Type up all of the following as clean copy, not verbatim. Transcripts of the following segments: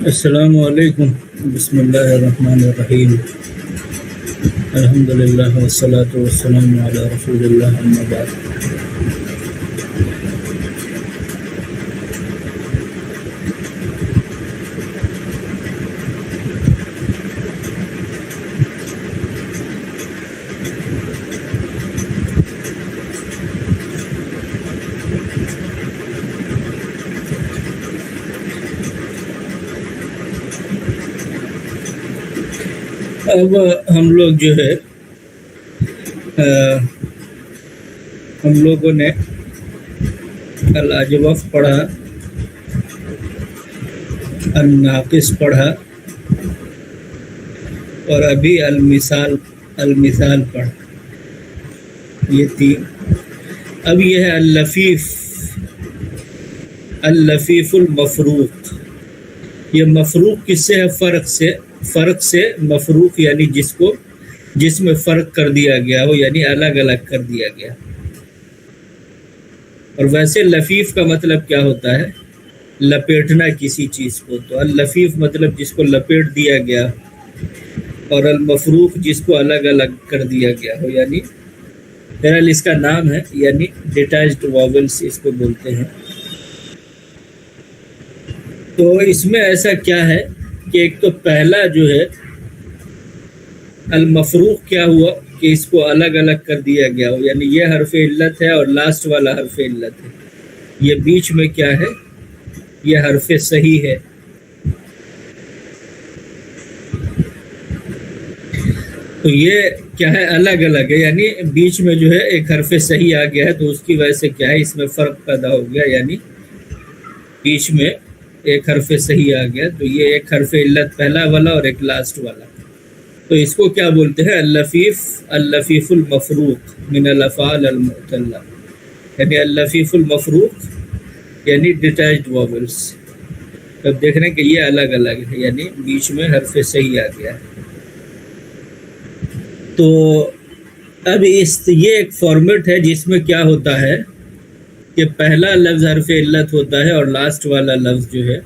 السلام علیکم. بسم اللہ الرحمن الرحیم. الحمدللہ والصلاة والسلام علی رسول اللہ اما بعد. اب ہم لوگ جو ہے ہم لوگوں نے الاجوف پڑھا، الناقص پڑھا، اور ابھی المثال پڑھا. یہ تین. اب یہ ہے اللفیف المفروق. یہ مفروق کس سے ہے؟ فرق سے مفروق یعنی جس میں فرق کر دیا گیا ہو، یعنی الگ الگ کر دیا گیا. اور ویسے لفیف کا مطلب کیا ہوتا ہے؟ لپیٹنا کسی چیز کو. تو اللفیف مطلب جس کو لپیٹ دیا گیا، اور المفروق جس کو الگ الگ کر دیا گیا ہو. یعنی بہرحال اس کا نام ہے، یعنی ڈیٹیچڈ واولس اس کو بولتے ہیں. تو اس میں ایسا کیا ہے کہ ایک تو پہلا جو ہے المفروق کیا ہوا کہ اس کو الگ الگ کر دیا گیا ہو، یعنی یہ حرف علت ہے اور لاسٹ والا حرف علت ہے. یہ بیچ میں کیا ہے؟ یہ حرف صحیح ہے. تو یہ کیا ہے؟ الگ الگ ہے، یعنی بیچ میں جو ہے ایک حرف صحیح آ گیا ہے، تو اس کی وجہ سے کیا ہے؟ اس میں فرق پیدا ہو گیا، یعنی بیچ میں ایک حرف صحیح آ گیا. تو یہ ایک حرف علت پہلا والا اور ایک لاسٹ والا. تو اس کو کیا بولتے ہیں؟ اللفیف المفروق من الافعال المعتلہ. یعنی اللفیف المفروق یعنی ڈیٹیچڈ واولس. تب دیکھ رہے ہیں کہ یہ الگ الگ ہے، یعنی بیچ میں حرف صحیح آ گیا ہے. تو اب یہ ایک فارمیٹ ہے جس میں کیا ہوتا ہے کہ پہلا لفظ حرف علت ہوتا ہے اور لاسٹ والا لفظ جو ہے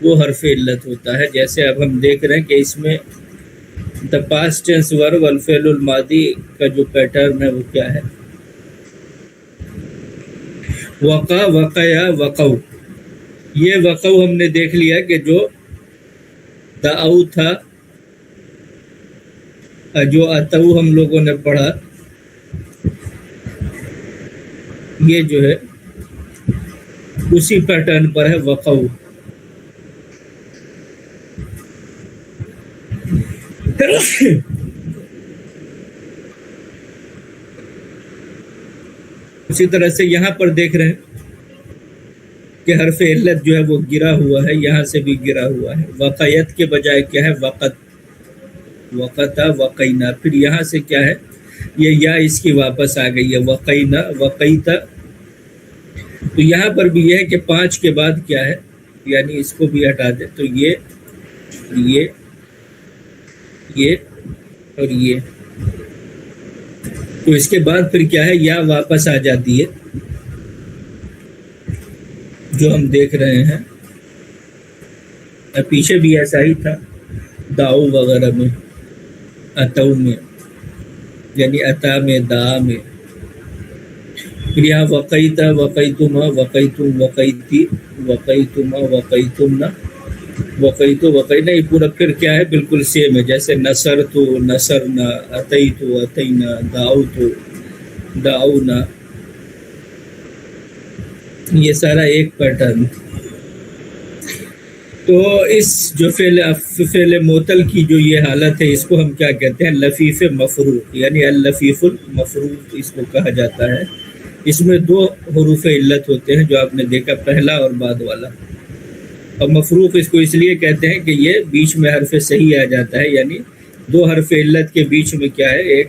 وہ حرف علت ہوتا ہے. جیسے اب ہم دیکھ رہے ہیں کہ اس میں دا پاسٹ ٹینس ورب والفعل الماضی کا جو پیٹرن ہے وہ کیا ہے؟ وقع، وقع، وقعو. یہ وقعو ہم نے دیکھ لیا کہ جو دعو تھا، جو اتو ہم لوگوں نے پڑھا، یہ جو ہے اسی پیٹرن پر ہے وقعو. اسی طرح سے یہاں پر دیکھ رہے ہیں کہ حرف علت جو ہے وہ گرا ہوا ہے، یہاں سے بھی گرا ہوا ہے. وقیت کے بجائے کیا ہے؟ وقت، وقتا، وقینا. پھر یہاں سے کیا ہے؟ یہ یا اس کی واپس آ گئی ہے، وقینا، وقیتا. تو یہاں پر بھی یہ ہے کہ 5 کے بعد کیا ہے؟ یعنی اس کو بھی ہٹا دیں تو یہ اور یہ. تو اس کے بعد پھر کیا ہے؟ یا واپس آ جاتی ہے، جو ہم دیکھ رہے ہیں. پیچھے بھی ایسا ہی تھا، داؤ وغیرہ میں، اتو میں، یعنی عطا میں، دا میں. پھر یہاں وقیتا، وقیتما، وقیتم، وقیتی، وقیتما، وقیتمنا، وقیتو، وقینا. یہ پورا پھر کیا ہے؟ بالکل سیم ہے. جیسے نصرتو، نصرنا، اتیتو، اتینا، دعوتو، دعونا. یہ سارا ایک پیٹرن. تو اس جو فعل معطل کی جو یہ حالت ہے، اس کو ہم کیا کہتے ہیں؟ لفیف مفروق، یعنی اللفیف المفروق اس کو کہا جاتا ہے. اس میں 2 حروف علت ہوتے ہیں جو آپ نے دیکھا، پہلا اور بعد والا. اور مفروق اس کو اس لیے کہتے ہیں کہ یہ بیچ میں حرف صحیح آ جاتا ہے، یعنی 2 حرف علت کے بیچ میں کیا ہے؟ ایک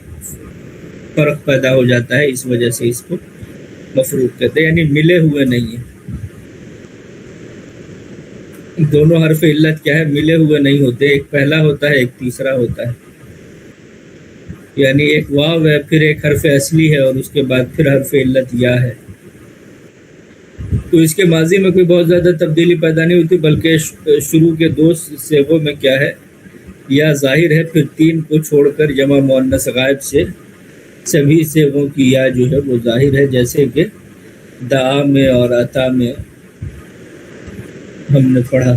فرق پیدا ہو جاتا ہے، اس وجہ سے اس کو مفروق کہتے ہیں. یعنی ملے ہوئے نہیں ہیں دونوں حرف علت. کیا ہے؟ ملے ہوئے نہیں ہوتے. ایک پہلا ہوتا ہے، ایک تیسرا ہوتا ہے. یعنی ایک واو ہے، پھر ایک حرف اصلی ہے، اور اس کے بعد پھر حرف علت یا ہے. تو اس کے ماضی میں کوئی بہت زیادہ تبدیلی پیدا نہیں ہوتی، بلکہ شروع کے 2 صیغوں میں کیا ہے، یا ظاہر ہے، پھر 3 کو چھوڑ کر جمع مؤنث غائب سے سبھی صیغوں کی یا جو ہے وہ ظاہر ہے، جیسے کہ دعا میں اور عطا میں ہم نے پڑھا۔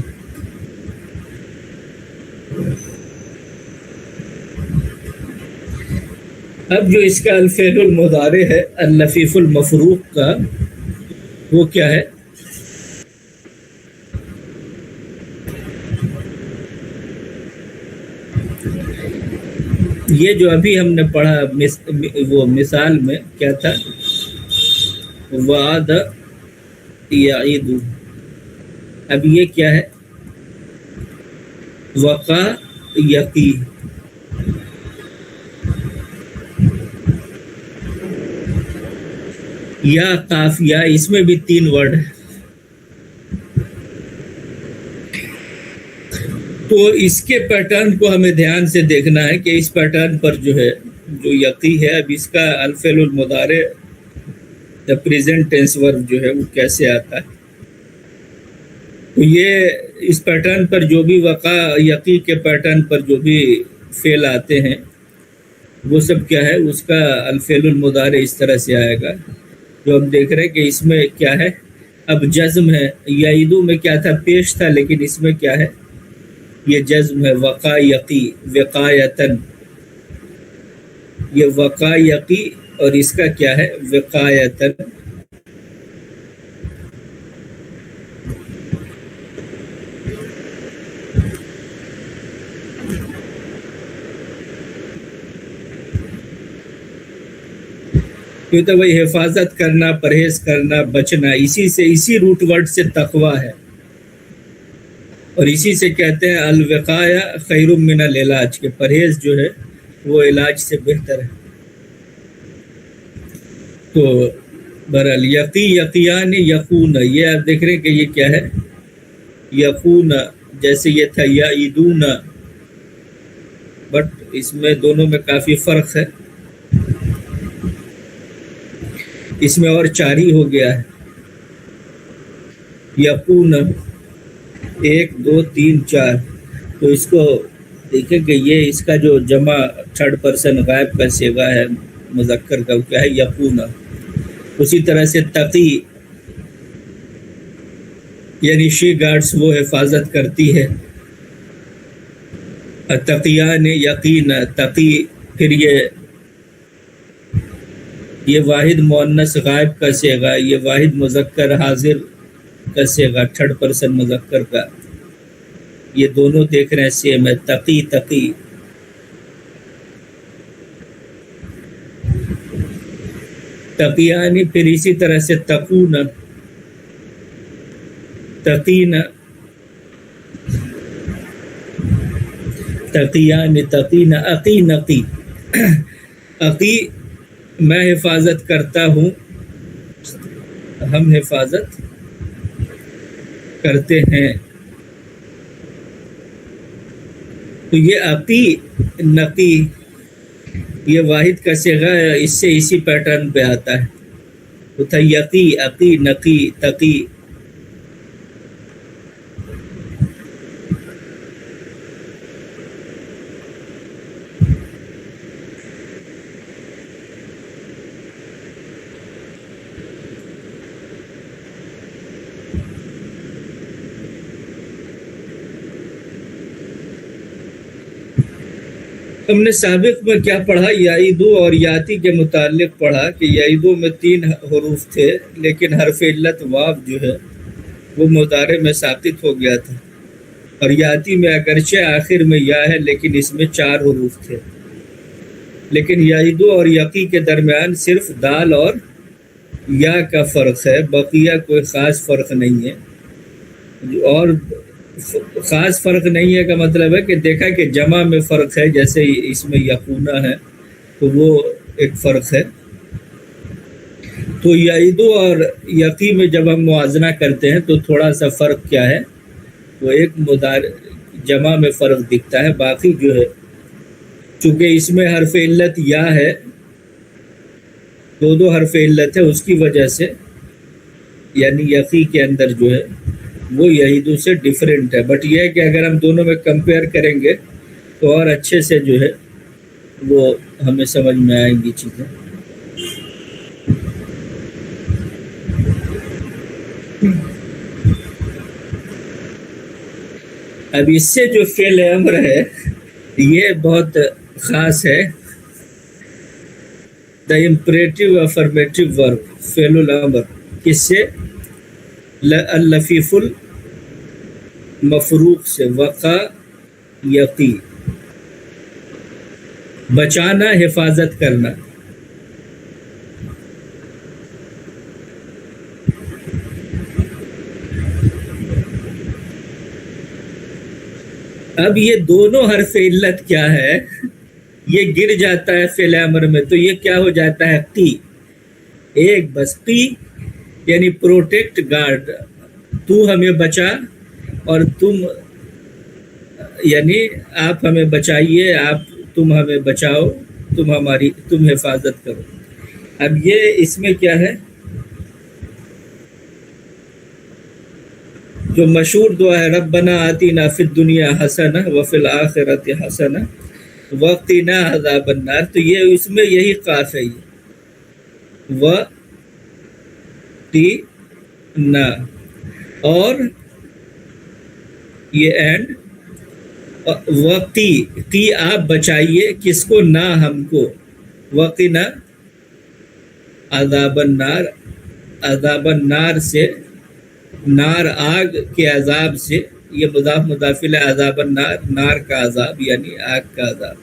اب جو اس کا الفعل المضارع ہے اللفیف المفروق کا، وہ کیا ہے؟ یہ جو ابھی ہم نے پڑھا وہ مثال میں کیا تھا، وعد یعید، اب یہ کیا ہے، وقع یقی۔ یا قاف یا، اس میں بھی 3 ورڈ ہے۔ تو اس کے پیٹرن کو ہمیں دھیان سے دیکھنا ہے کہ اس پیٹرن پر جو ہے، جو یقی ہے، اب اس کا الفعل المضارع دا پریزنٹ ٹینس ورب جو ہے وہ کیسے آتا ہے۔ تو یہ اس پیٹرن پر جو بھی وقع یقی کے پیٹرن پر جو بھی فعل آتے ہیں وہ سب کیا ہے، اس کا الفعل المضارع اس طرح سے آئے گا، جو ہم دیکھ رہے ہیں کہ اس میں کیا ہے، اب جزم ہے۔ یعیدو میں کیا تھا، پیش تھا، لیکن اس میں کیا ہے، یہ جزم ہے، وقع یقی وقایتن، یہ وقع یقی اور اس کا کیا ہے، وقایتن۔ کیوں تو وہی حفاظت کرنا، پرہیز کرنا، بچنا، اسی سے، اسی روٹ ورڈ سے تقوی ہے، اور اسی سے کہتے ہیں الوقایہ خیر من العلاج، کے پرہیز جو ہے وہ علاج سے بہتر ہے۔ تو برحال یقی یقیان یقون، یہ آپ دیکھ رہے ہیں کہ یہ کیا ہے، یقون، جیسے یہ تھا یعیدون، بٹ اس میں دونوں میں کافی فرق ہے، اس میں اور 4 ہی ہو گیا ہے، یقون 1 2 3 4۔ تو اس کو دیکھیں کہ یہ اس کا جو جمع 3rd پرسن غائب کا صیغہ ہے مذکر کا، وہ کیا ہے، یقون۔ اسی طرح سے تقی، یعنی شی گارڈز، وہ حفاظت کرتی ہے، تقیان یقین، تقی، پھر یہ واحد مؤنث غائب کا صیغہ، یہ واحد مذکر حاضر کا صیغہ 3rd پرسن مذکر کا، یہ دونوں دیکھ رہے ہیں سیم ہے، تقی تقی۔ تقیانی، پھر اسی طرح سے تقون، تقین، تقیان، تقین، عقی نقی، عقی میں حفاظت کرتا ہوں، ہم حفاظت کرتے ہیں۔ تو یہ عقی نقی، یہ واحد کا صیغہ ہے، اس سے اسی پیٹرن پہ آتا ہے، وہ تھا یقی، عقی، نقی، تقی۔ ہم نے سابق میں کیا پڑھا، یعیدو اور یاتی کے متعلق پڑھا کہ یعیدو میں 3 حروف تھے، لیکن حرف علت واو جو ہے وہ مضارع میں ساقط ہو گیا تھا، اور یاتی میں اگرچہ آخر میں یا ہے لیکن اس میں 4 حروف تھے، لیکن یعیدو اور یقی کے درمیان صرف دال اور یا کا فرق ہے، بقیہ کوئی خاص فرق نہیں ہے۔ اور خاص فرق نہیں ہے کا مطلب ہے کہ دیکھا کہ جمع میں فرق ہے، جیسے اس میں یقونہ ہے تو وہ ایک فرق ہے۔ تو یعیدو اور یقی میں جب ہم موازنہ کرتے ہیں تو تھوڑا سا فرق کیا ہے، وہ ایک جمع میں فرق دکھتا ہے، باقی جو ہے چونکہ اس میں حرف علت یا ہے، 2 حرف علت ہے، اس کی وجہ سے یعنی یقی کے اندر جو ہے وہ یعیدو سے ڈیفرنٹ ہے، بٹ یہ ہے کہ اگر ہم دونوں میں کمپیئر کریں گے تو اور اچھے سے جو ہے وہ ہمیں سمجھ میں آئیں گی چیزیں۔ اب اس سے جو فعل امر ہے یہ بہت خاص ہے، دا امپریٹو افرمیٹو ورب، فعل الامر، کس سے؟ اللفیف المفروق سے، وقع یقی، بچانا، حفاظت کرنا۔ اب یہ دونوں حرف علت کیا ہے، یہ گر جاتا ہے فعل امر میں تو یہ کیا ہو جاتا ہے؟ قی، ایک بس قی یعنی پروٹیکٹ، گارڈ، تو ہمیں بچا اور تم یعنی آپ ہمیں بچائیے، تم ہمیں بچاؤ، تم حفاظت کرو۔ اب یہ اس میں کیا ہے، جو مشہور دعا ہے ربنا آتینا فی الدنیا حسنہ وفی الآخرۃ حسنہ وقنا عذاب النار، تو یہ اس میں یہی قاف ہے، یہ وقنا اور یہ اینڈ وقی آپ بچائیے کس کو؟ نہ ہم کو، وقنا عذاب النار، عذاب النار سے، نار آگ کے عذاب سے، یہ مضاف مضاف الیہ، عذاب النار نار کا عذاب یعنی آگ کا عذاب۔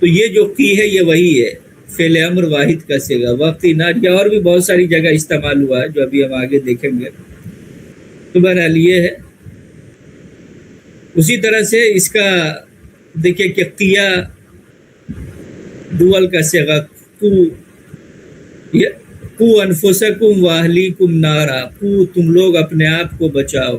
تو یہ جو قی ہے یہ وہی ہے، فعل امر واحد کا صیغہ، وقنا، یا اور بھی بہت ساری جگہ استعمال ہوا ہے جو ابھی ہم آگے دیکھیں گے۔ تو بہرحال یہ ہے۔ اسی طرح سے اس کا دیکھیں کہ قیا دول کا صیغہ، قو انفسکم واہلیکم نارا، قو تم لوگ اپنے آپ کو بچاؤ،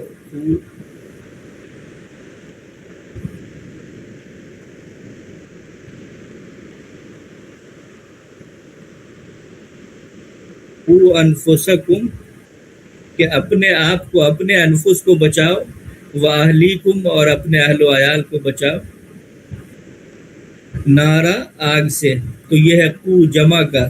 قو انفسکم کہ اپنے آپ کو، اپنے انفس کو بچاؤ، واہلیکم اور اپنے اہل و عیال کو بچاؤ، نارا آگ سے، تو یہ ہے قو جمع کا۔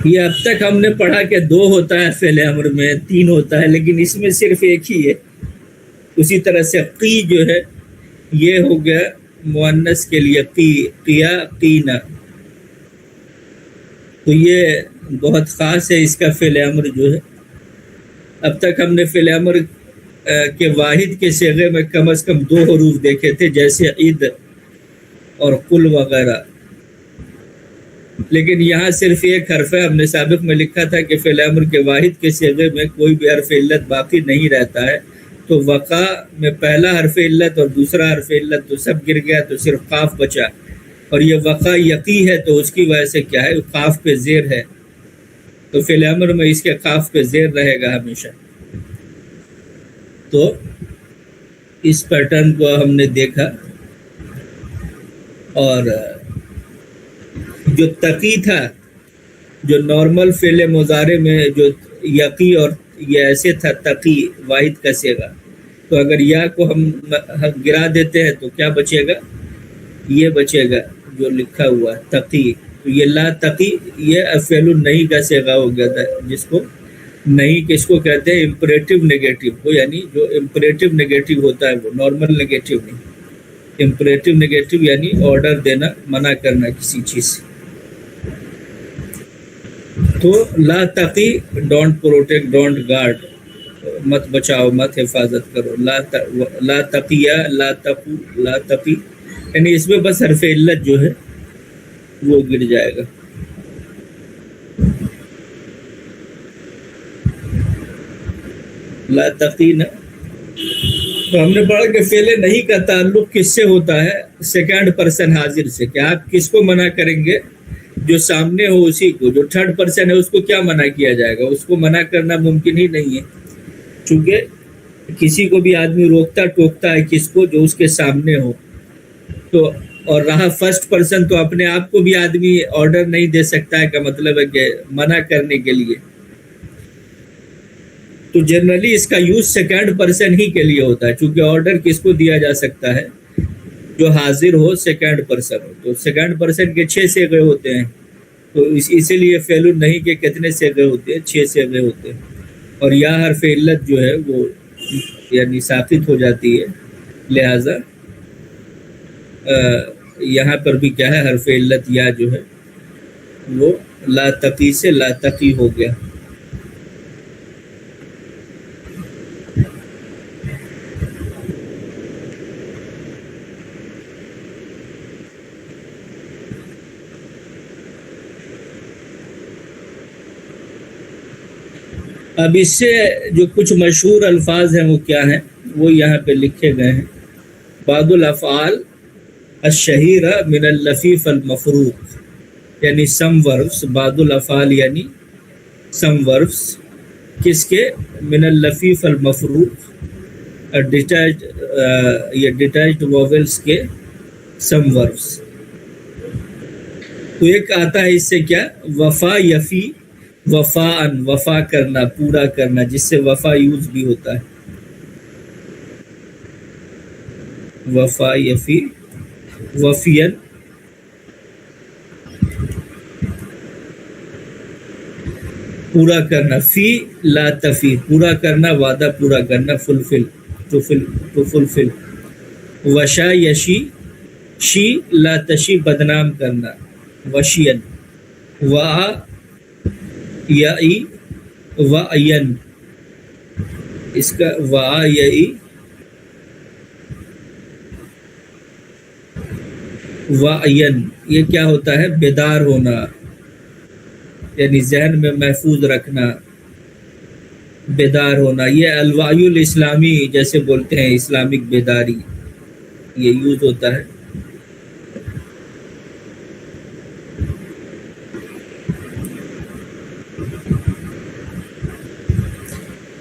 یہ اب تک ہم نے پڑھا کہ 2 ہوتا ہے فعل امر میں، 3 ہوتا ہے، لیکن اس میں صرف ایک ہی ہے۔ اسی طرح سے قی جو ہے یہ ہو گیا مؤنث کے لیے قی، قیا، قینا، تو یہ بہت خاص ہے اس کا فعل امر جو ہے۔ اب تک ہم نے فعل امر کے واحد کے صیغے میں کم از کم 2 حروف دیکھے تھے، جیسے عید اور قل وغیرہ، لیکن یہاں صرف ایک حرف ہے۔ ہم نے سابق میں لکھا تھا کہ فعل امر کے واحد کے صیغے میں کوئی بھی حرف علت باقی نہیں رہتا ہے، تو وقع میں پہلا حرف علت اور دوسرا حرف علت تو سب گر گیا، تو صرف قاف بچا، اور یہ وقع یقی ہے تو اس کی وجہ سے کیا ہے، قاف پہ زیر ہے، تو فعل امر میں اس کے قاف پہ زیر رہے گا ہمیشہ۔ تو اس پیٹرن کو ہم نے دیکھا، اور جو تقی تھا، جو نارمل فعل مضارع میں جو یقی اور یہ ایسے تھا تقی واحد کا صیغہ، تو اگر یا کو ہم گرا دیتے ہیں تو کیا بچے گا؟ یہ بچے گا جو لکھا ہوا ہے تقی، تو یہ لا تقی یہ فعل النہی کا صیغہ ہو گیا تھا، جس کو نہیں کس کو کہتے ہیں امپریٹو نیگیٹو کو، یعنی جو امپریٹو نیگیٹو ہوتا ہے وہ نارمل نیگیٹو نہیں، امپریٹو نیگیٹو یعنی آرڈر دینا، منع کرنا کسی چیز سے۔ تو لا تقی ڈونٹ پروٹیکٹ، ڈونٹ گارڈ، مت بچاؤ، مت حفاظت کرو، لا تقیہ، لا تقو، لا تقی، یعنی اس میں بس حرف علت جو ہے وہ گر جائے گا۔ لا تقینا، تو ہم نے پڑھا کہ فعل نہیں کا تعلق کس سے ہوتا ہے؟ سیکنڈ پرسن حاضر سے، کہ آپ کس کو منع کریں گے؟ جو سامنے ہو اسی کو، جو تھرڈ پرسن ہے اس کو کیا منع کیا جائے گا؟ اس کو منع کرنا ممکن ہی نہیں ہے، چونکہ کسی کو بھی آدمی روکتا ٹوکتا ہے کس کو جو اس کے سامنے ہو تو، اور رہا فرسٹ پرسن تو اپنے آپ کو بھی آدمی آرڈر نہیں دے سکتا ہے، کا مطلب ہے کہ منع کرنے کے لیے، تو جنرلی اس کا یوز سیکنڈ پرسن ہی کے لیے ہوتا ہے، چونکہ آرڈر کس کو دیا جا سکتا ہے، جو حاضر ہو سیکنڈ پرسن ہو، تو سیکنڈ پرسن کے 6 صیغے ہوتے ہیں، تو اسی لیے فعل نہیں کے کتنے صیغے ہوتے ہیں، 6 صیغے ہوتے ہیں، اور یا حرف علت جو ہے وہ یعنی ساقط ہو جاتی ہے، لہذا یہاں پر بھی کیا ہے، حرف علت یا جو ہے وہ لا تقی سے لا تقی ہو گیا۔ اب اس سے جو کچھ مشہور الفاظ ہیں وہ کیا ہیں، وہ یہاں پہ لکھے گئے ہیں۔ بعض الافعال الشہیرہ من اللفیف المفروق، یعنی سم وربس، بعض الافعال یعنی سم وربس کس کے، من اللفیف المفروق، یہ ڈیٹیچڈ وویلس کے سم وربس۔ تو ایک آتا ہے اس سے کیا، وفا یفی، وفاءن، وفا کرنا، پورا کرنا، جس سے وفا یوز بھی ہوتا ہے، وفا یفی، وفین، پورا کرنا، فی لا تفی، پورا کرنا، وعدہ پورا کرنا، فلفل، ٹو فلفل، وشا یشی، شی لا تشی، بدنام کرنا، وشین، وآ یئی، وعین، اس کا وآ یئی، وعین، یہ کیا ہوتا ہے، بیدار ہونا، یعنی ذہن میں محفوظ رکھنا، بیدار ہونا، یہ الوعی الاسلامی جیسے بولتے ہیں، اسلامک بیداری، یہ یوز ہوتا ہے۔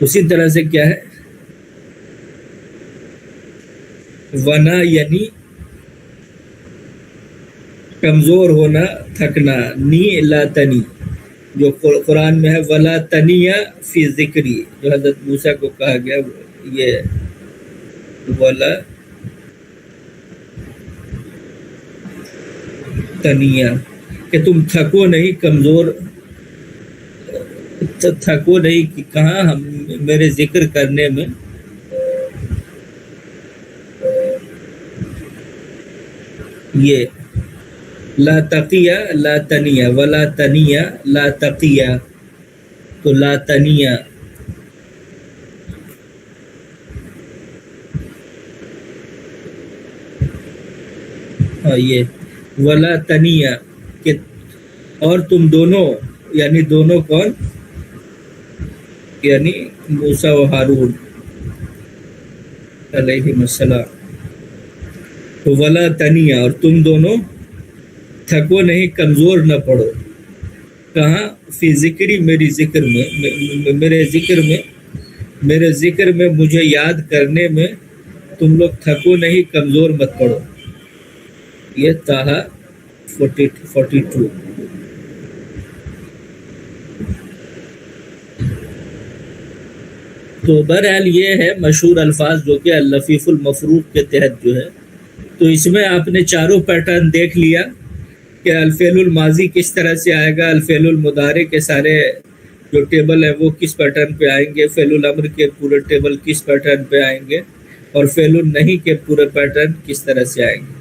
اسی طرح سے کیا ہے، ونا یعنی کمزور ہونا، تھکنا، نی لا تنی، جو قرآن میں ہے، ولا تنیہ فی ذکری، جو حضرت موسیٰ کو کہا گیا، یہ ولا تنیہ، کہ تم تھکو نہیں، کمزور تھکو نہیں، کہ کہاں ہم میرے ذکر کرنے میں، یہ لا تقیہ لا تنیہ، ولا تنیہ لا تقیہ، تو لا تنیہ، یہ ولا تنیہ، کہ اور تم دونوں، یعنی دونوں کون، یعنی موسیٰ و ہارون علیہم السلام، تو ولا تنیہ، اور تم دونوں تھکو نہیں، کمزور نہ پڑو، کہاں، فی ذکری، میری ذکر میں، میرے ذکر میں مجھے یاد کرنے میں تم لوگ تھکو نہیں، کمزور مت پڑو، یہ طٰہٰ 42۔ تو بہرحال یہ ہے مشہور الفاظ جو کہ اللفیف المفروق کے تحت جو ہے، تو اس میں آپ نے چاروں پیٹرن دیکھ لیا کہ الفعل الماضی کس طرح سے آئے گا، الفعل المضارع کے سارے جو ٹیبل ہے وہ کس پیٹرن پہ آئیں گے، فعل الامر کے پورے ٹیبل کس پیٹرن پہ آئیں گے، اور فعل النہی کے پورے پیٹرن کس طرح سے آئیں گے،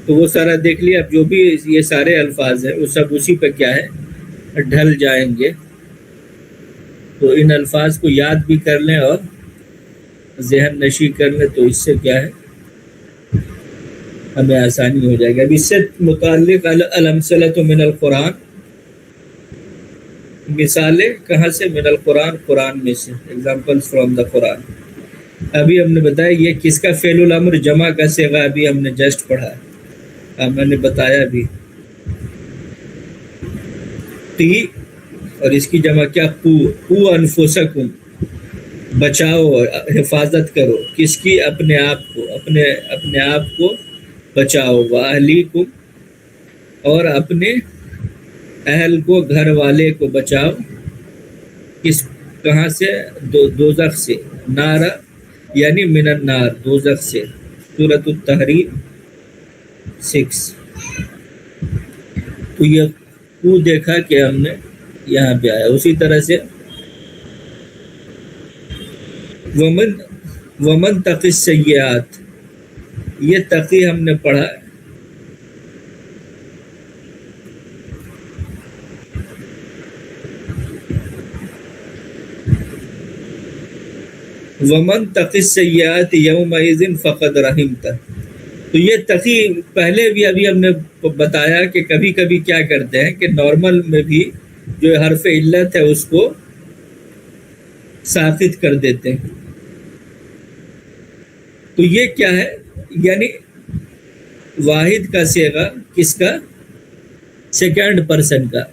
تو وہ سارا دیکھ لیا۔ اب جو بھی یہ سارے الفاظ ہیں وہ سب اسی پہ کیا ہے، ڈھل جائیں گے، تو ان الفاظ کو یاد بھی کر لیں اور ذہن نشی کر لیں، تو اس سے کیا ہے، ہمیں آسانی ہو جائے گی۔ اب اس سے متعلق الامثلۃ من القرآن، مثالیں کہاں سے، من القرآن، قرآن میں سے، ایگزامپلس فرام دا قرآن۔ ابھی ہم نے بتایا یہ کس کا فعل الامر جمع کا صیغہ، ابھی ہم نے جسٹ پڑھا، میں نے بتایا بھی، تی، اور اس کی جمع کیا، قو انفسکم، بچاؤ اور حفاظت کرو، کس کی؟ اپنے آپ کو، اپنے آپ کو بچاؤ، وَأَهْلِيكُمْ اور اپنے اہل کو، گھر والے کو بچاؤ، کس؟ کہاں سے؟ دوزخ سے، نارا یعنی من النار، دوزخ سے، سورۃ التحریم 6۔ تو یہ کو دیکھا کہ ہم نے یہاں پہ آیا، اسی طرح سے ومن تقی السیئات، یہ تقی ہم نے پڑھا، ومن تقی السیئات یومئذ فقد رحمتہ۔ تو یہ تقی پہلے بھی ابھی ہم نے بتایا کہ کبھی کبھی کیا کرتے ہیں کہ نارمل میں بھی جو حرف علت ہے اس کو ساقط کر دیتے ہیں۔ تو یہ کیا ہے؟ یعنی واحد کا صیغہ، کس کا؟ سیکنڈ پرسن کا۔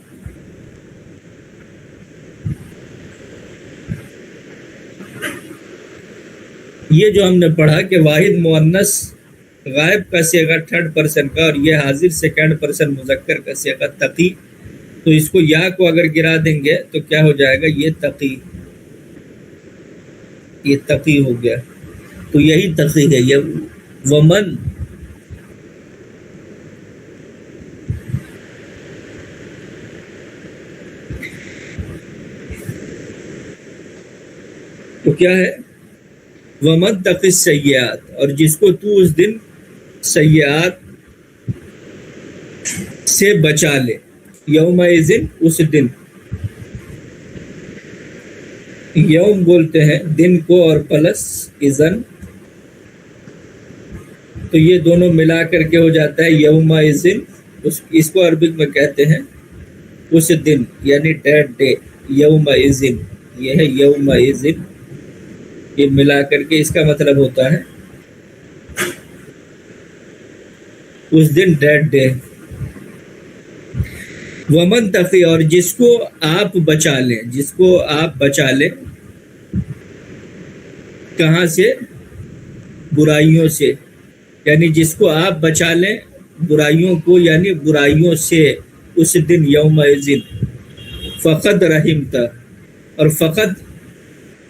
یہ جو ہم نے پڑھا کہ واحد مؤنث غائب کا صیغہ تھرڈ پرسن کا، اور یہ حاضر سیکنڈ پرسن مذکر کا صیغہ تقی، تو اس کو یا کو اگر گرا دیں گے تو کیا ہو جائے گا؟ یہ تقی، یہ تقی ہو گیا۔ تو یہی تقی ہے، یہ ومن تو کیا ہے؟ ومن تقی السیئات، اور جس کو تو اس دن سیئات سے بچا لے، یومئذ اس دن، یوم بولتے ہیں دن کو اور پلس اذن، تو یہ دونوں ملا کر کے ہو جاتا ہے یومئذ، اس کو عربک میں کہتے ہیں اس دن، یعنی ڈیٹ ڈے، یومئذ، یہ ہے یومئذ، یہ ملا کر کے اس کا مطلب ہوتا ہے اس دن، ڈیٹ ڈے۔ ومن تقی، اور جس کو آپ بچا لیں، جس کو آپ بچا لیں، کہاں سے؟ برائیوں سے، یعنی جس کو آپ بچا لیں برائیوں کو، یعنی برائیوں سے، اس دن یومئذ فقد رحمتہ۔ اور فقد،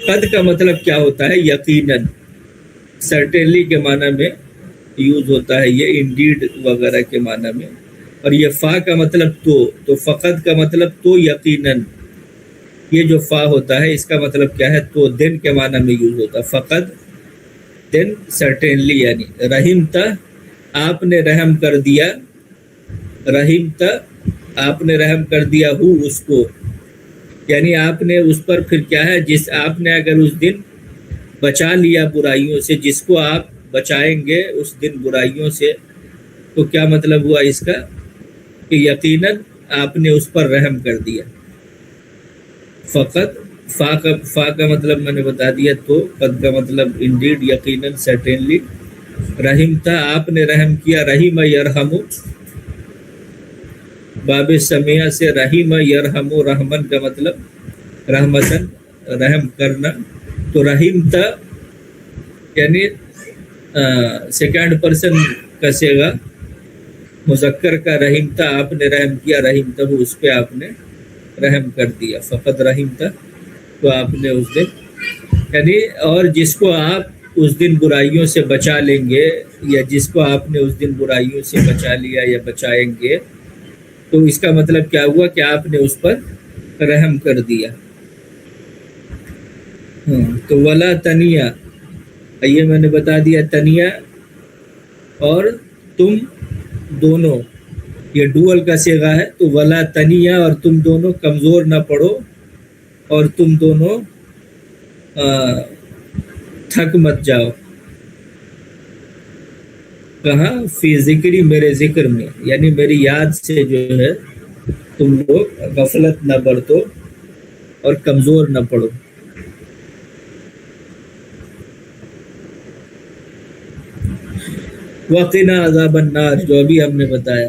قد کا مطلب کیا ہوتا ہے؟ یقیناً، سرٹینلی کے معنی میں یوز ہوتا ہے یہ، انڈیڈ وغیرہ کے معنی میں، اور یہ فا کا مطلب تو فقد کا مطلب تو یقیناً، یہ جو فا ہوتا ہے اس کا مطلب کیا ہے؟ تو دن کے معنی میں یوز ہوتا ہے، فقد دن، سرٹینلی، یعنی رحمتہ، آپ نے رحم کر دیا، رحمتہ آپ نے رحم کر دیا ہو اس کو، یعنی آپ نے اس پر پھر کیا ہے؟ جس آپ نے اگر اس دن بچا لیا برائیوں سے، جس کو آپ بچائیں گے اس دن برائیوں سے، تو کیا مطلب ہوا اس کا؟ کہ یقیناً آپ نے اس پر رحم کر دیا۔ فقط، فا کا مطلب میں نے بتا دیا، تو قد کا مطلب انڈیڈ، یقیناً، سرٹینلی، رحمتہ آپ نے رحم کیا، رحیم یرحم، باب سمیہ سے رحیم یرحم، رحمن کا مطلب رحمتن، رحم کرنا، تو رحمتہ یعنی سیکنڈ پرسن کا صیغہ مذکر کا، رحمتہ آپ نے رحم کیا، رحمتہ اس پہ آپ نے رحم کر دیا، فقط رحمتہ، تو آپ نے اس دن، یعنی اور جس کو آپ اس دن برائیوں سے بچا لیں گے، یا جس کو آپ نے اس دن برائیوں سے بچا لیا یا بچائیں گے، تو اس کا مطلب کیا ہوا؟ کہ آپ نے اس پر رحم کر دیا۔ تو ولا تنیا، یہ میں نے بتا دیا، تنیا اور تم دونوں، یہ ڈوئل کا صیغہ ہے، تو ولا تنیا، اور تم دونوں کمزور نہ پڑو، اور تم دونوں تھک مت جاؤ، کہاں؟ فی ذکری، میرے ذکر میں، یعنی میری یاد سے جو ہے تم لوگ غفلت نہ برتو اور کمزور نہ پڑو۔ وقنا عذاب النار، جو ابھی ہم نے بتایا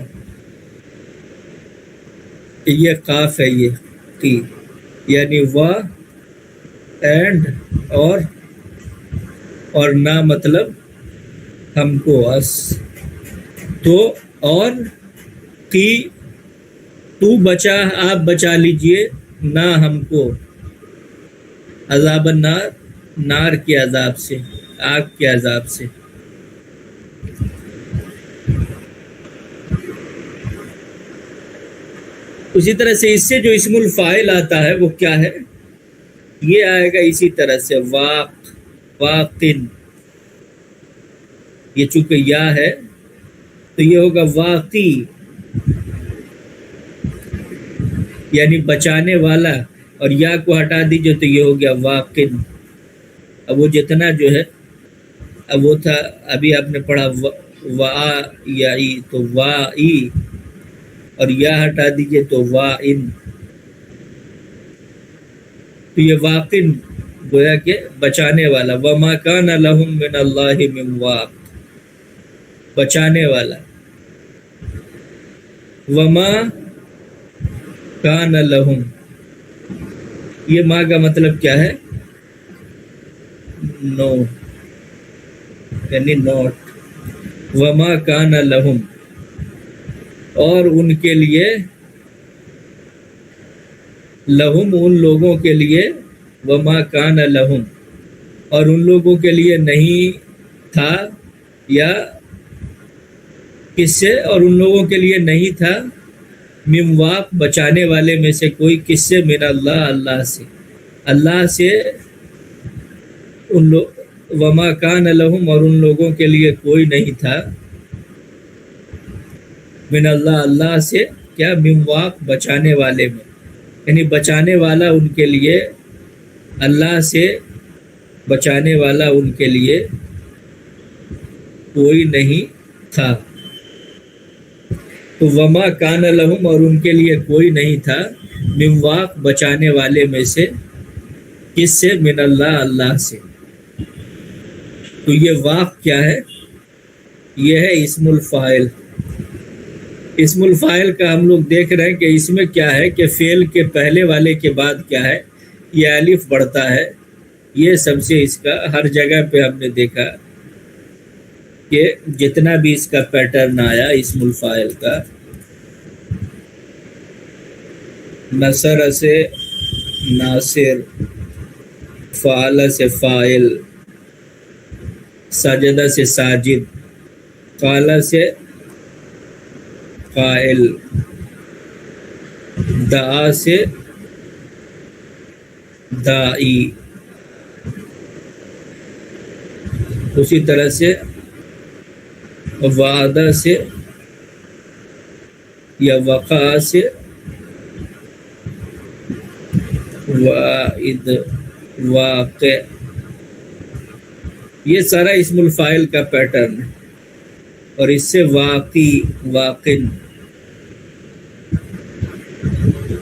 کہ یہ قاف ہے، یہ قی، یعنی وا اینڈ اور نہ مطلب ہم کو اس تو اور کی تو بچا آپ بچا لیجئے نہ ہم کو عذاب النار نار کے عذاب سے آگ کے عذاب سے. اسی طرح سے اس سے جو اسم الفاعل آتا ہے وہ کیا ہے؟ یہ آئے گا اسی طرح سے واقن. یہ چونکہ یا ہے تو یہ ہوگا واقی یعنی بچانے والا, اور یا کو ہٹا دیجئے تو یہ ہو گیا واقن. اب وہ جتنا جو ہے اب وہ تھا ابھی آپ نے پڑھا وا یا ای تو وا ای, اور یا ہٹا دیجئے تو وا ان. تو یہ واقن گویا کہ بچانے والا. وما کان لہم من اللہ من واق بچانے والا. وما کان لہم یہ ماں کا مطلب کیا ہے؟ نو یعنی نوٹ. وما کان لہم اور ان کے لیے لہم ان لوگوں کے لیے. وما کان لہم اور ان لوگوں کے لیے نہیں تھا, یا کس سے؟ اور ان لوگوں کے لیے نہیں تھا من واق بچانے والے میں سے کوئی. کس سے؟ من اللہ اللہ سے. اللہ سے ان وما کان لہم اور ان لوگوں کے لیے کوئی نہیں تھا من اللہ اللہ سے کیا؟ من واق بچانے والے میں, یعنی بچانے والا ان کے لیے اللہ سے بچانے والا ان کے لیے کوئی نہیں تھا. تو وما کان لہم اور ان کے لیے کوئی نہیں تھا من واق بچانے والے میں سے. کس سے؟ من اللہ اللہ سے. تو یہ واق کیا ہے؟ یہ ہے اسم الفاعل. اسم الفاعل کا ہم لوگ دیکھ رہے ہیں کہ اس میں کیا ہے کہ فعل کے پہلے والے کے بعد کیا ہے؟ یہ الف بڑھتا ہے. یہ سب سے اس کا ہر جگہ پہ ہم نے دیکھا کہ جتنا بھی اس کا پیٹرن آیا اسم الفاعل کا, نصر سے ناصر, فعل سے فاعل, سجدہ سے ساجد, قال سے قائل, دعا سے دائی. اسی طرح سے وعدہ سے یا وقع سے واعد, واقع. یہ سارا اسم الفاعل کا پیٹرن ہے, اور اس سے واقعی واقن.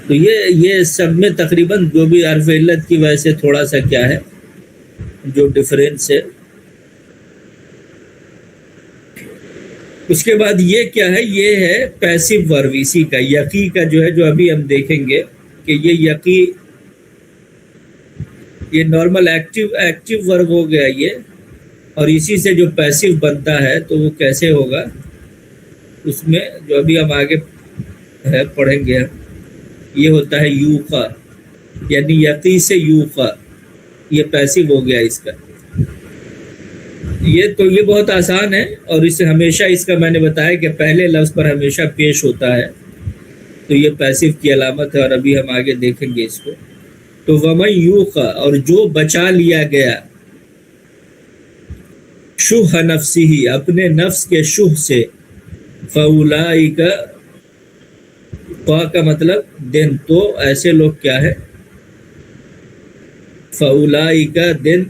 تو یہ سب میں تقریباً جو بھی حرف علت کی وجہ سے تھوڑا سا کیا ہے جو ڈفرینس ہے. اس کے بعد یہ کیا ہے؟ یہ ہے پیسیو ورب اسی کا. یقی کا جو ہے جو ابھی ہم دیکھیں گے کہ یہ یقی یہ نارمل ایکٹیو ورب ہو گیا یہ, اور اسی سے جو پیسیو بنتا ہے تو وہ کیسے ہوگا اس میں جو ابھی ہم آگے پڑھیں گے. یہ ہوتا ہے یوقا, یعنی یقی سے یوقا, یہ پیسیو ہو گیا اس کا. یہ بہت آسان ہے, اور اسے ہمیشہ اس کا میں نے بتایا کہ پہلے لفظ پر ہمیشہ پیش ہوتا ہے, تو یہ پیسیو کی علامت ہے, اور ابھی ہم آگے دیکھیں گے اس کو. تو ومن یوقا اور جو بچا لیا گیا, شح نفسی اپنے نفس کے شح سے, فاولئک کا مطلب دن, تو ایسے لوگ کیا ہے؟ فاولئک دن,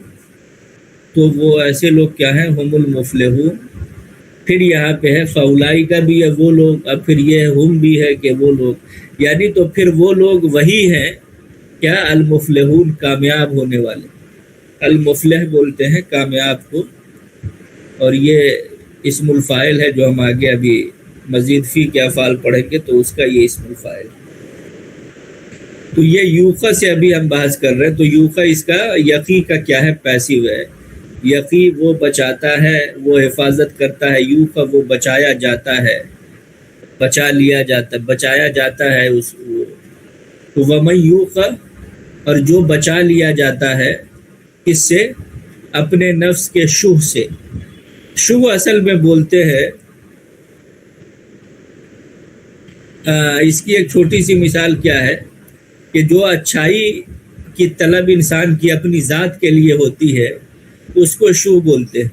تو وہ ایسے لوگ کیا ہیں؟ ہم المفلحون. پھر یہاں پہ ہے فاولئک بھی ہے وہ لوگ, اب پھر یہ ہم بھی ہے کہ وہ لوگ, یعنی تو پھر وہ لوگ وہی ہیں کیا؟ المفلحون کامیاب ہونے والے. المفلح بولتے ہیں کامیاب کو, اور یہ اسم الفاعل ہے جو ہم آگے ابھی مزید فی کے افعال پڑھیں گے تو اس کا یہ اسم الفاعل. تو یہ یوقا سے ابھی ہم بحث کر رہے ہیں. تو یوقا اس کا یقی کا کیا ہے؟ پیسیو ہے. یقی وہ بچاتا ہے، وہ حفاظت کرتا ہے. یوقا وہ بچایا جاتا ہے، بچا لیا جاتا، بچایا جاتا ہے. تو وَمَن یوقا، اور جو بچا لیا جاتا ہے کس سے؟ اپنے نفس کے شح سے. شح اصل میں بولتے ہیں، اس کی ایک چھوٹی سی مثال کیا ہے کہ جو اچھائی کی طلب انسان کی اپنی ذات کے لیے ہوتی ہے اس کو شح بولتے ہیں.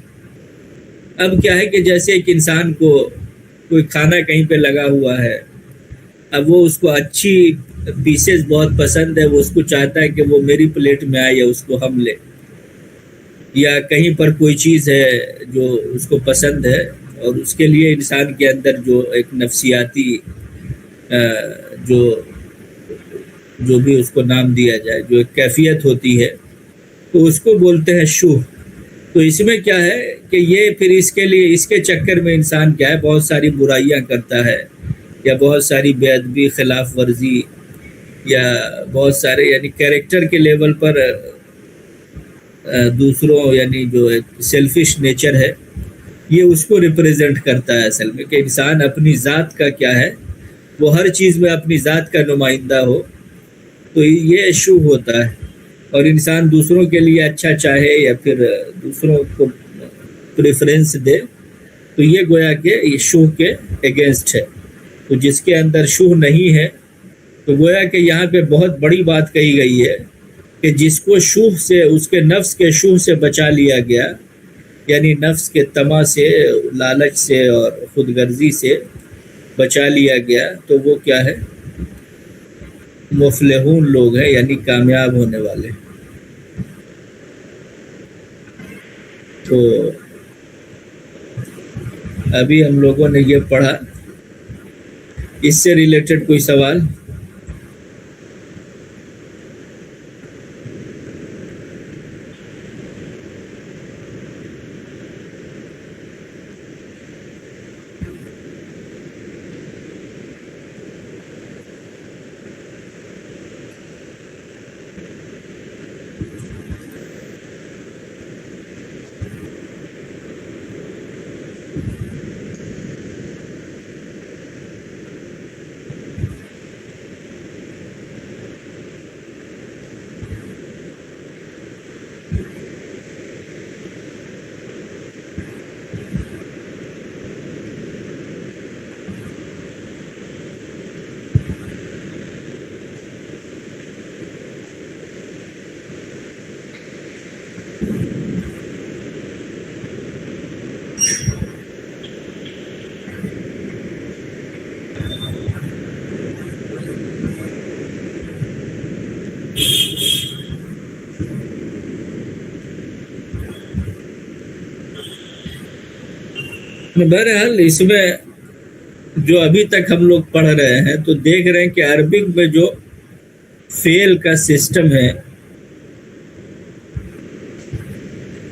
اب کیا ہے کہ جیسے ایک انسان کو کوئی کھانا کہیں پہ لگا ہوا ہے، اب وہ اس کو اچھی پیسز بہت پسند ہے، وہ اس کو چاہتا ہے کہ وہ میری پلیٹ میں آئے یا اس کو ہم لے. یا کہیں پر کوئی چیز ہے جو اس کو پسند ہے، اور اس کے لیے انسان کے اندر جو ایک نفسیاتی جو بھی اس کو نام دیا جائے، جو ایک کیفیت ہوتی ہے، تو اس کو بولتے ہیں شح. تو اس میں کیا ہے کہ یہ پھر اس کے لیے، اس کے چکر میں انسان کیا ہے، بہت ساری برائیاں کرتا ہے، یا بہت ساری بے ادبی، خلاف ورزی، یا بہت سارے یعنی کیریکٹر کے لیول پر دوسروں، یعنی جو ایک سیلفش نیچر ہے، یہ اس کو ریپریزنٹ کرتا ہے اصل میں، کہ انسان اپنی ذات کا کیا ہے، وہ ہر چیز میں اپنی ذات کا نمائندہ ہو. تو یہ شح ہوتا ہے. اور انسان دوسروں کے لیے اچھا چاہے یا پھر دوسروں کو پریفرنس دے، تو یہ گویا کہ یہ شح کے اگینسٹ ہے. تو جس کے اندر شح نہیں ہے، تو گویا کہ یہاں پہ بہت بڑی بات کہی گئی ہے کہ جس کو شح سے، اس کے نفس کے شح سے بچا لیا گیا، یعنی نفس کے طمع سے، لالچ سے اور خود غرضی سے بچا لیا گیا، تو وہ کیا ہے؟ مفلحون لوگ ہیں، یعنی کامیاب ہونے والے. تو ابھی ہم لوگوں نے یہ پڑھا، اس سے ریلیٹڈ کوئی سوال؟ بہرحال اس میں جو ابھی تک ہم لوگ پڑھ رہے ہیں تو دیکھ رہے ہیں کہ عربک میں جو فعل کا سسٹم ہے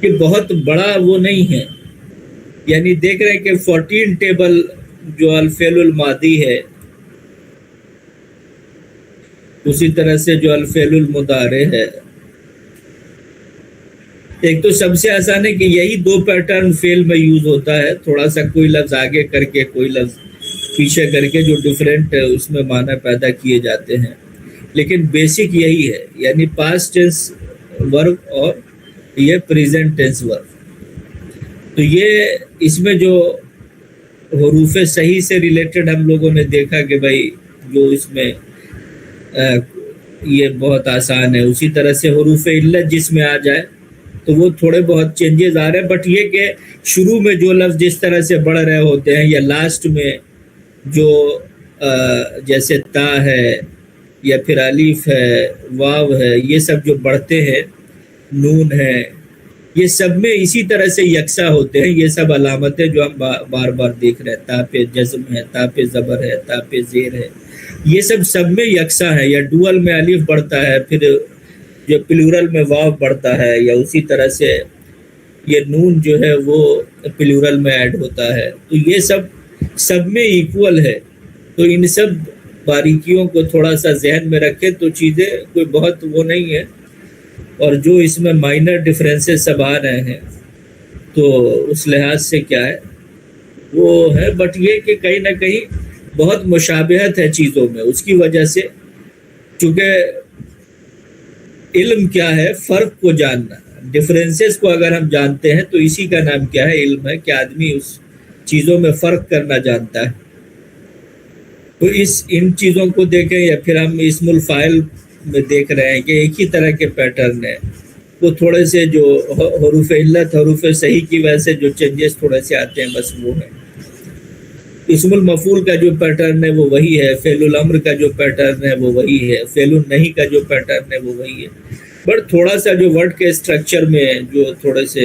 کہ بہت بڑا وہ نہیں ہے. یعنی دیکھ رہے ہیں کہ 14 ٹیبل جو الفعل الماضی ہے، اسی طرح سے جو الفعل المضارع ہے. ایک تو سب سے آسان ہے کہ یہی دو پیٹرن فعل میں یوز ہوتا ہے، تھوڑا سا کوئی لفظ آگے کر کے کوئی لفظ پیچھے کر کے، جو ڈیفرنٹ اس میں معنی پیدا کیے جاتے ہیں. لیکن بیسک یہی ہے، یعنی پاسٹ ٹینس ورب اور یہ پریزنٹ ٹینس ورب. تو یہ اس میں جو حروف صحیح سے ریلیٹڈ ہم لوگوں نے دیکھا کہ بھائی جو اس میں یہ بہت آسان ہے. اسی طرح سے حروف علت جس میں آ جائے تو وہ تھوڑے بہت چینجز آ رہے ہیں، بٹ یہ کہ شروع میں جو لفظ جس طرح سے بڑھ رہے ہوتے ہیں، یا لاسٹ میں جو جیسے تا ہے یا پھر الف ہے، واو ہے، یہ سب جو بڑھتے ہیں، نون ہے، یہ سب میں اسی طرح سے یکساں ہوتے ہیں. یہ سب علامتیں جو ہم بار بار دیکھ رہے ہیں، تا پہ جزم ہے، تا پہ زبر ہے، تا پہ زیر ہے، یہ سب میں یکساں ہے. یا ڈوئل میں الف بڑھتا ہے، پھر جو پلورل میں واو بڑھتا ہے، یا اسی طرح سے یہ نون جو ہے وہ پلورل میں ایڈ ہوتا ہے. تو یہ سب میں ایکول ہے. تو ان سب باریکیوں کو تھوڑا سا ذہن میں رکھیں تو چیزیں کوئی بہت وہ نہیں ہے، اور جو اس میں مائنر ڈفرینسز سب آ رہے ہیں تو اس لحاظ سے کیا ہے وہ ہے، بٹ یہ کہ کہیں نہ کہیں بہت مشابہت ہے چیزوں میں، اس کی وجہ سے چونکہ علم کیا ہے، فرق کو جاننا، ڈفرینسز کو اگر ہم جانتے ہیں تو اسی کا نام کیا ہے، علم ہے، کہ آدمی اس چیزوں میں فرق کرنا جانتا ہے۔ تو ان چیزوں کو دیکھیں، یا پھر ہم اسم الفاعل میں دیکھ رہے ہیں کہ ایک ہی طرح کے پیٹرن ہے، وہ تھوڑے سے جو حروف علت حروف صحیح کی وجہ سے جو چینجز تھوڑے سے آتے ہیں بس وہ ہے۔ اسم المفعول کا جو پیٹرن ہے وہ وہی ہے، فعل الامر کا جو پیٹرن ہے وہ وہی ہے، فعل النہی کا جو پیٹرن ہے وہ وہی ہے، بٹ تھوڑا سا جو ورڈ کے اسٹرکچر میں جو تھوڑے سے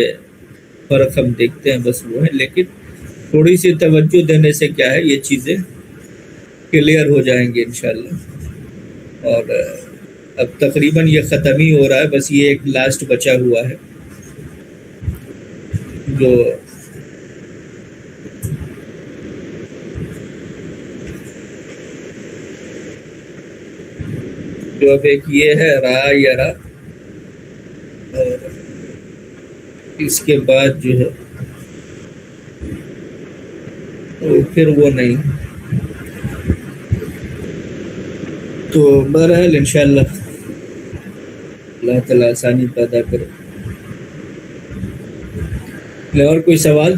فرق ہم دیکھتے ہیں بس وہ ہے، لیکن تھوڑی سی توجہ دینے سے کیا ہے یہ چیزیں کلیئر ہو جائیں گے انشاءاللہ۔ اور اب تقریباً یہ ختم ہی ہو رہا ہے، بس یہ ایک لاسٹ بچا ہوا ہے جو اب ایک یہ ہے را یرا، اور اس کے بعد جو ہے تو پھر وہ نہیں، تو بہرحال انشاءاللہ اللہ تعالیٰ آسانی پیدا کرے۔ اور کوئی سوال؟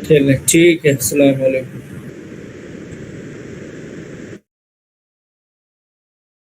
چلیں ٹھیک ہے، السلام علیکم۔